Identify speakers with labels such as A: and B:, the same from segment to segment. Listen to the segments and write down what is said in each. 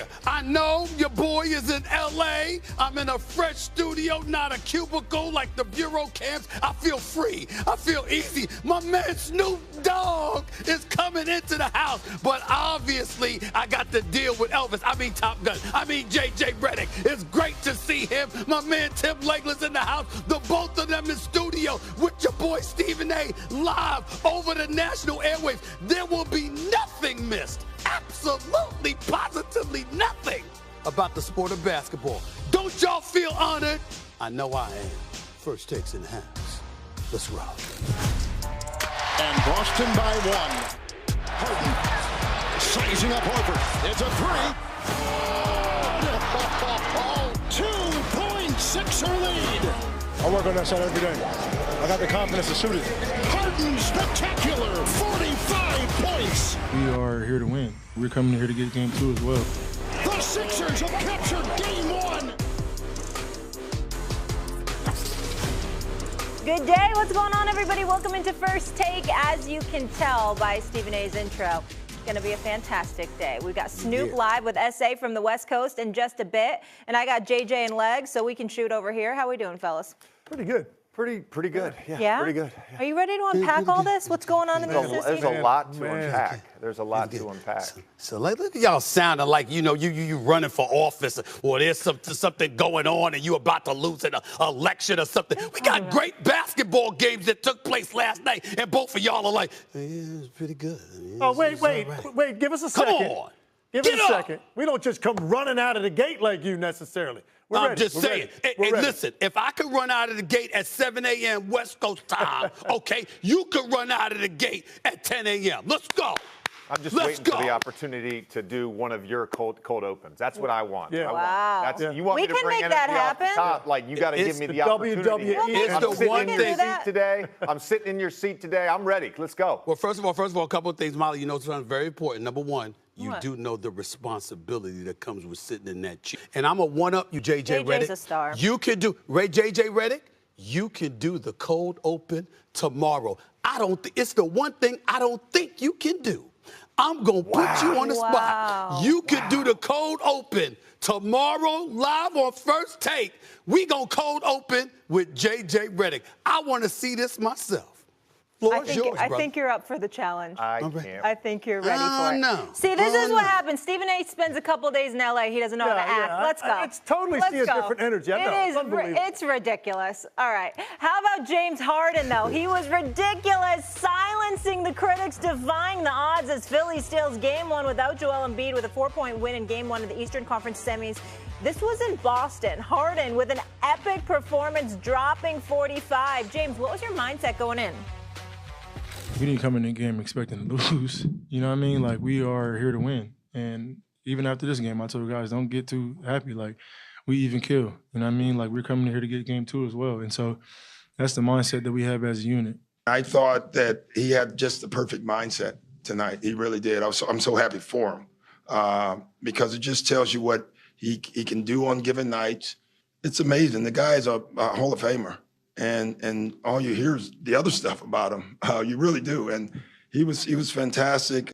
A: here. I know your boy is in L.A. I'm in a fresh studio, not a cubicle like the Bureau camps. I feel free. I feel easy. My man Snoop Dogg is coming into the house. But obviously, I got to deal with Elvis. I mean Top Gun. I mean J.J. Redick. It's great to see him. My man Tim Legler's in the house. The both of them in studio with your boy Stephen A. live over the national airwaves. There will be nothing missed. Absolutely, positively nothing about the sport of basketball. Don't y'all feel honored? I know I am. First takes in the house. Let's rock.
B: And Boston by one. Harden sizing up Horford. It's a three. 2-point Sixer lead.
C: I work on that shot every day. I got the confidence to shoot it.
B: Harden spectacular 45 points.
C: We are here to win. We're coming here to get game 2 as well.
B: The Sixers have captured game 1.
D: Good day. What's going on, everybody? Welcome into First Take. As you can tell by Stephen A's intro, it's going to be a fantastic day. We've got Snoop live with SA from the West Coast in just a bit, and I got JJ and Legs, so we can shoot over here. How we doing, fellas?
E: Pretty good. Pretty good.
D: Yeah?
E: Pretty good. Yeah.
D: Are you ready to unpack all this? What's going on in the
E: There's
D: system?
E: a lot to unpack. There's a lot to unpack.
A: So look at y'all sounding like, you running for office, or there's something going on and you about to lose an election or something. We got great basketball games that took place last night, and both of y'all are like, yeah, it's pretty good.
E: Oh, wait. Give us a second.
A: Come on.
E: Give us a second. We don't just come running out of the gate like you necessarily.
A: I'm just saying. Hey, listen, if I could run out of the gate at 7 a.m. West Coast time, okay, you could run out of the gate at 10 a.m. Let's go.
F: I'm just waiting for the opportunity to do one of your cold opens. That's what I want.
E: Yeah.
D: Wow.
F: You want me to bring energy off the top? Like, you got to give me the opportunity.
A: It's the one thing.
F: I'm sitting in your seat today. I'm ready. Let's go.
A: Well, first of all, a couple of things, Molly. You know something very important. Number one, you do know the responsibility that comes with sitting in that chair. And I'm going to one-up you, J.J. Redick.
D: JJ's a star.
A: You can do, J.J. Redick, you can do the cold open tomorrow. It's the one thing I don't think you can do. I'm going to put you on the spot. You can do the cold open tomorrow, live on First Take. We going to cold open with J.J. Redick. I want to see this myself.
D: I think you're up for the challenge.
F: I can't.
D: I think you're ready for it.
A: No.
D: See, this is what happens. Stephen A. spends a couple days in L.A. He doesn't know how to act. Let's go.
E: It's totally see a different energy. I know.
D: It's ridiculous. All right. How about James Harden, though? He was ridiculous, silencing the critics, defying the odds as Philly steals Game 1 without Joel Embiid with a 4-point win in Game 1 of the Eastern Conference semis. This was in Boston. Harden with an epic performance, dropping 45. James, what was your mindset going in?
C: We didn't come in the game expecting to lose. You know what I mean? Like, we are here to win. And even after this game, I told guys, don't get too happy. Like, we even kill. You know what I mean? Like, we're coming here to get game 2 as well. And so that's the mindset that we have as a unit.
G: I thought that he had just the perfect mindset tonight. He really did. I'm so happy for him because it just tells you what he can do on given nights. It's amazing. The guy is a Hall of Famer. And all you hear is the other stuff about him. You really do. And he was fantastic.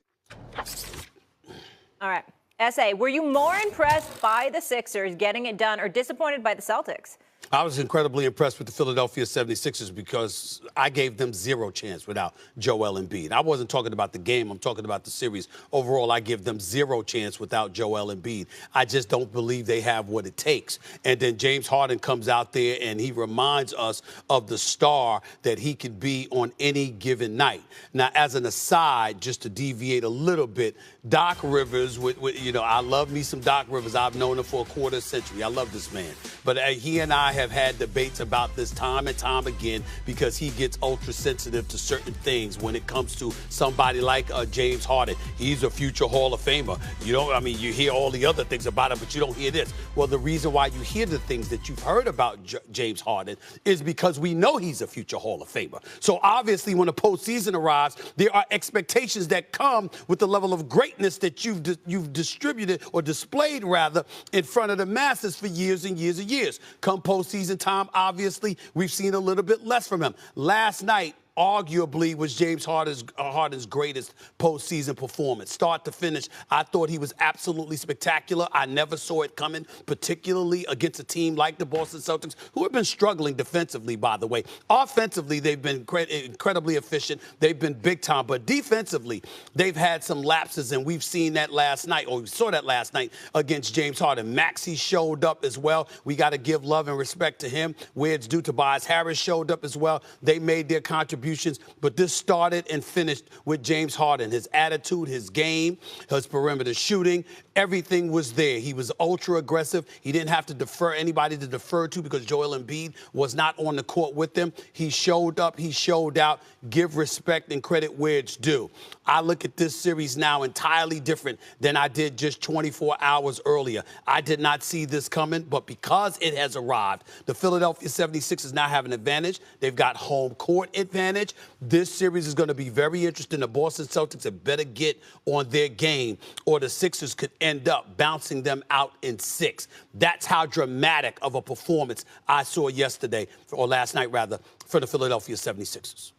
D: All right. S.A., were you more impressed by the Sixers getting it done or disappointed by the Celtics?
A: I was incredibly impressed with the Philadelphia 76ers because I gave them zero chance without Joel Embiid. I wasn't talking about the game. I'm talking about the series. Overall, I give them zero chance without Joel Embiid. I just don't believe they have what it takes. And then James Harden comes out there and he reminds us of the star that he could be on any given night. Now, as an aside, just to deviate a little bit, Doc Rivers, I love me some Doc Rivers. I've known him for a quarter century. I love this man. But he and I have had debates about this time and time again because he gets ultra sensitive to certain things when it comes to somebody like James Harden. He's a future Hall of Famer. You hear all the other things about him, but you don't hear this. Well, the reason why you hear the things that you've heard about James Harden is because we know he's a future Hall of Famer. So obviously when the postseason arrives, there are expectations that come with the level of greatness that you've distributed or displayed rather in front of the masses for years and years and years. Come postseason time, obviously, we've seen a little bit less from him. Last night, arguably was James Harden's greatest postseason performance. Start to finish, I thought he was absolutely spectacular. I never saw it coming, particularly against a team like the Boston Celtics, who have been struggling defensively, by the way. Offensively, they've been incredibly efficient. They've been big time. But defensively, they've had some lapses, and we've seen that last night, or we saw that last night against James Harden. Maxey showed up as well. We got to give love and respect to him. Where it's due, Tobias Harris showed up as well. They made their contributions. But this started and finished with James Harden. His attitude, his game, his perimeter shooting, everything was there. He was ultra aggressive. He didn't have to defer anybody to defer to because Joel Embiid was not on the court with them. He showed up. He showed out. Give respect and credit where it's due. I look at this series now entirely different than I did just 24 hours earlier. I did not see this coming, but because it has arrived, the Philadelphia 76ers now have an advantage. They've got home court advantage. This series is going to be very interesting. The Boston Celtics had better get on their game, or the Sixers could end up bouncing them out in 6. That's how dramatic of a performance I saw yesterday, or last night rather, for the Philadelphia 76ers.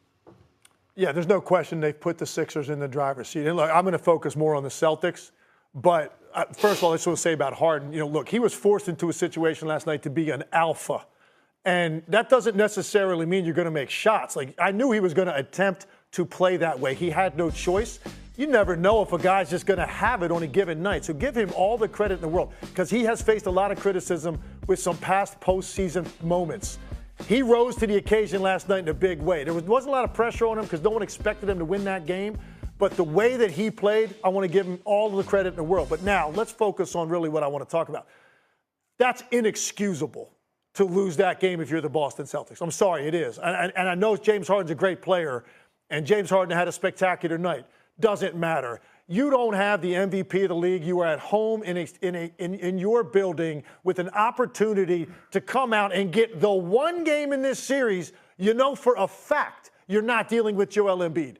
E: Yeah, there's no question they've put the Sixers in the driver's seat. And look, I'm going to focus more on the Celtics. But first of all, I just want to say about Harden, look, he was forced into a situation last night to be an alpha. And that doesn't necessarily mean you're going to make shots. Like, I knew he was going to attempt to play that way. He had no choice. You never know if a guy's just going to have it on a given night. So give him all the credit in the world, because he has faced a lot of criticism with some past postseason moments. He rose to the occasion last night in a big way. There wasn't a lot of pressure on him because no one expected him to win that game. But the way that he played, I want to give him all the credit in the world. But now let's focus on really what I want to talk about. That's inexcusable to lose that game if you're the Boston Celtics. I'm sorry, it is. And I know James Harden's a great player, and James Harden had a spectacular night. Doesn't matter. You don't have the MVP of the league. You are at home in your building with an opportunity to come out and get the one game in this series. You know for a fact you're not dealing with Joel Embiid.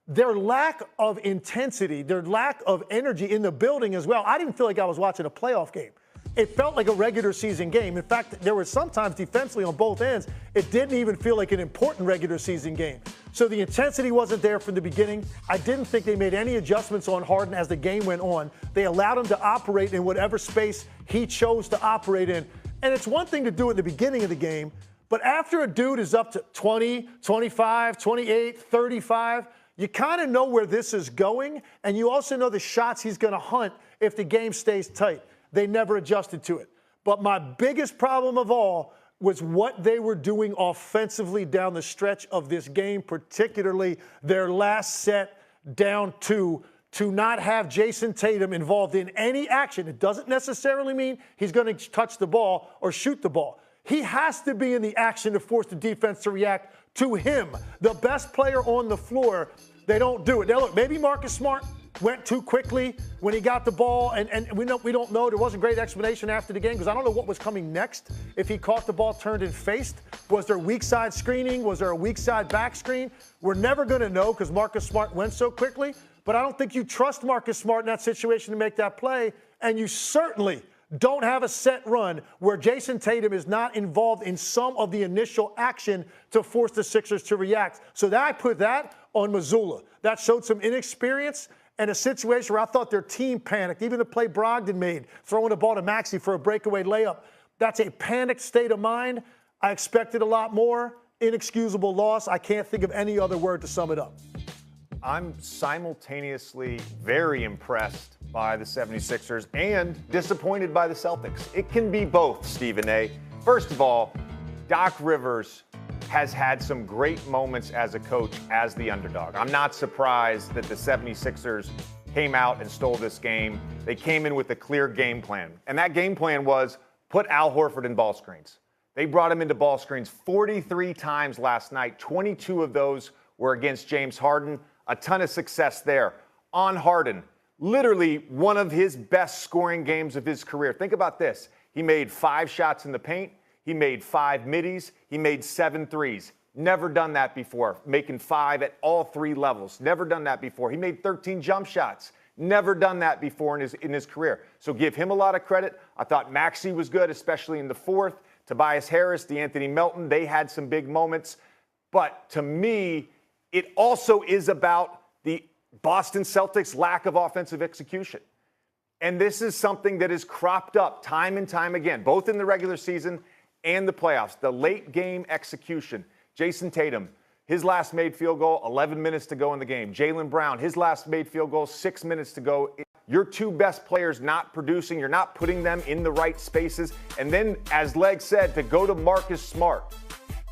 E: Their lack of intensity, their lack of energy in the building as well. I didn't feel like I was watching a playoff game. It felt like a regular season game. In fact, there were sometimes defensively on both ends, it didn't even feel like an important regular season game. So the intensity wasn't there from the beginning. I didn't think they made any adjustments on Harden as the game went on. They allowed him to operate in whatever space he chose to operate in. And it's one thing to do it in the beginning of the game, but after a dude is up to 20, 25, 28, 35, you kind of know where this is going, and you also know the shots he's going to hunt if the game stays tight. They never adjusted to it. But my biggest problem of all was what they were doing offensively down the stretch of this game, particularly their last set down 2, to not have Jason Tatum involved in any action. It doesn't necessarily mean he's going to touch the ball or shoot the ball. He has to be in the action to force the defense to react to him. The best player on the floor, they don't do it. Now, look, maybe Marcus Smart went too quickly when he got the ball, and we don't know. There wasn't a great explanation after the game because I don't know what was coming next. If he caught the ball, turned and faced, was there weak side screening? Was there a weak side back screen? We're never going to know because Marcus Smart went so quickly, but I don't think you trust Marcus Smart in that situation to make that play, and you certainly don't have a set run where Jason Tatum is not involved in some of the initial action to force the Sixers to react. So that I put that on Mazzulla. That showed some inexperience and a situation where I thought their team panicked. Even the play Brogdon made, throwing the ball to Maxey for a breakaway layup. That's a panicked state of mind. I expected a lot more. Inexcusable loss. I can't think of any other word to sum it up.
F: I'm simultaneously very impressed by the 76ers and disappointed by the Celtics. It can be both, Stephen A. First of all, Doc Rivers has had some great moments as a coach as the underdog. I'm not surprised that the 76ers came out and stole this game. They came in with a clear game plan. And that game plan was put Al Horford in ball screens. They brought him into ball screens 43 times last night. 22 of those were against James Harden. A ton of success there. On Harden, literally one of his best scoring games of his career. Think about this. He made 5 shots in the paint. He made 5 middies. He made 7 threes. Never done that before. Making 5 at all 3 levels. Never done that before. He made 13 jump shots. Never done that before in his career. So give him a lot of credit. I thought Maxey was good, especially in the fourth. Tobias Harris, DeAnthony Melton, they had some big moments. But to me, it also is about the Boston Celtics' lack of offensive execution. And this is something that has cropped up time and time again, both in the regular season and the playoffs. The late game execution. Jason Tatum, his last made field goal, 11 minutes to go in the game. Jaylen Brown, his last made field goal, 6 minutes to go. Your two best players not producing, you're not putting them in the right spaces. And then, as Leg said, to go to Marcus Smart,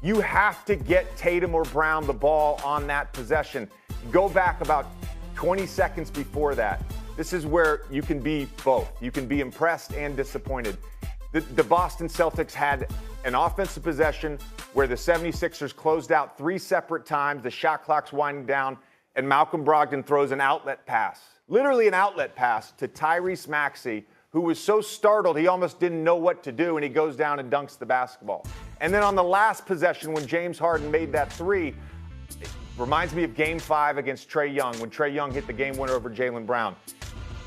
F: you have to get Tatum or Brown the ball on that possession. Go back about 20 seconds before that. This is where you can be both. You can be impressed and disappointed. The Boston Celtics had an offensive possession where the 76ers closed out 3 separate times. The shot clock's winding down, and Malcolm Brogdon throws an outlet pass, literally an outlet pass to Tyrese Maxey, who was so startled he almost didn't know what to do, and he goes down and dunks the basketball. And then on the last possession, when James Harden made that 3, it reminds me of Game 5 against Trae Young, when Trae Young hit the game winner over Jaylen Brown.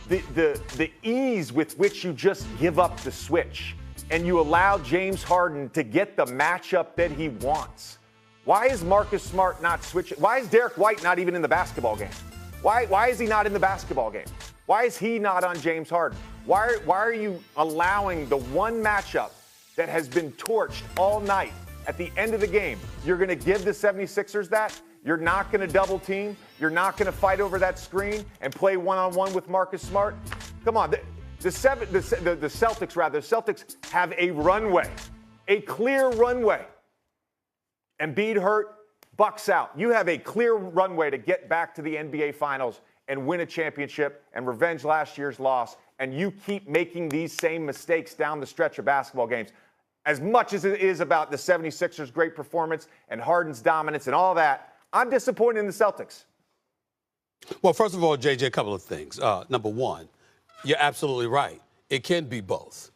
F: The ease with which you just give up the switch and you allow James Harden to get the matchup that he wants. Why is Marcus Smart not switching? Why is Derek White not even in the basketball game? Why is he not in the basketball game? Why is he not on James Harden? Why are you allowing the one matchup that has been torched all night at the end of the game? You're going to give the 76ers that? You're not going to double team? You're not going to fight over that screen and play one-on-one with Marcus Smart? Come on. The Celtics have a runway, a clear runway. Embiid hurt, Bucks out. You have a clear runway to get back to the NBA Finals and win a championship and revenge last year's loss, and you keep making these same mistakes down the stretch of basketball games. As much as it is about the 76ers' great performance and Harden's dominance and all that, I'm disappointed in the Celtics.
A: Well, first of all, JJ, a couple of things. Number one, you're absolutely right. It can be both,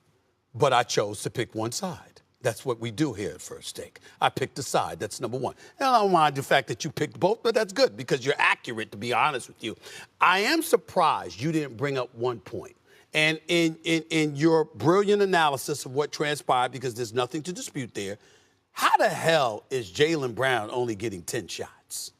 A: but I chose to pick one side. That's what we do here at First Take. I picked a side. That's number one. And I don't mind the fact that you picked both, but that's good because you're accurate, to be honest with you. I am surprised you didn't bring up one point. And in your brilliant analysis of what transpired, because there's nothing to dispute there, how the hell is Jaylen Brown only getting 10 shots?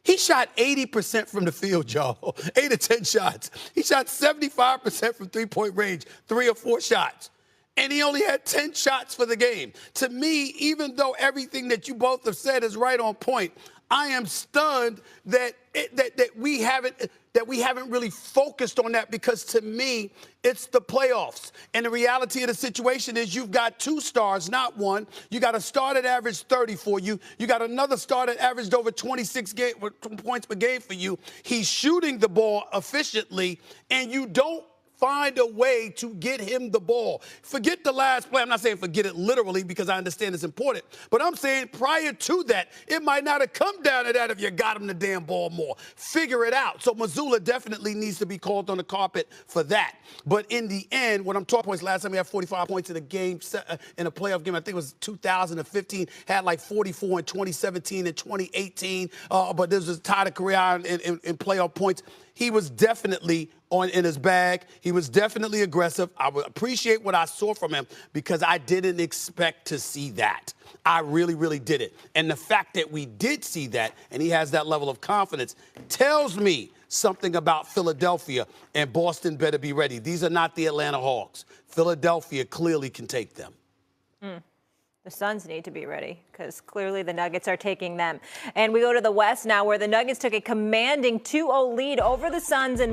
A: He shot 80% from the field, y'all. 8 or 10 shots. He shot 75% from three-point range, 3 or 4 shots. And he only had 10 shots for the game. To me, even though everything that you both have said is right on point, I am stunned that we haven't really focused on that, because to me, it's the playoffs. And the reality of the situation is you've got 2 stars, not one. You got a star that averaged 30 for you. You got another star that averaged over 26 points per game for you. He's shooting the ball efficiently, and you don't find a way to get him the ball. Forget the last play. I'm not saying forget it literally, because I understand it's important. But I'm saying prior to that, it might not have come down to that if you got him the damn ball more. Figure it out. So Mazzulla definitely needs to be called on the carpet for that. But in the end, when I'm talking points, last time we had 45 points in a game, in a playoff game, I think it was 2015, had like 44 in 2017 and 2018. But this was tied a career in playoff points. He was definitely in his bag. He was definitely aggressive. I would appreciate what I saw from him, because I didn't expect to see that. I really, really didn't. And the fact that we did see that, and he has that level of confidence, tells me something about Philadelphia, and Boston better be ready. These are not the Atlanta Hawks. Philadelphia clearly can take them.
D: The Suns need to be ready, because clearly the Nuggets are taking them. And we go to the West now, where the Nuggets took a commanding 2-0 lead over the Suns in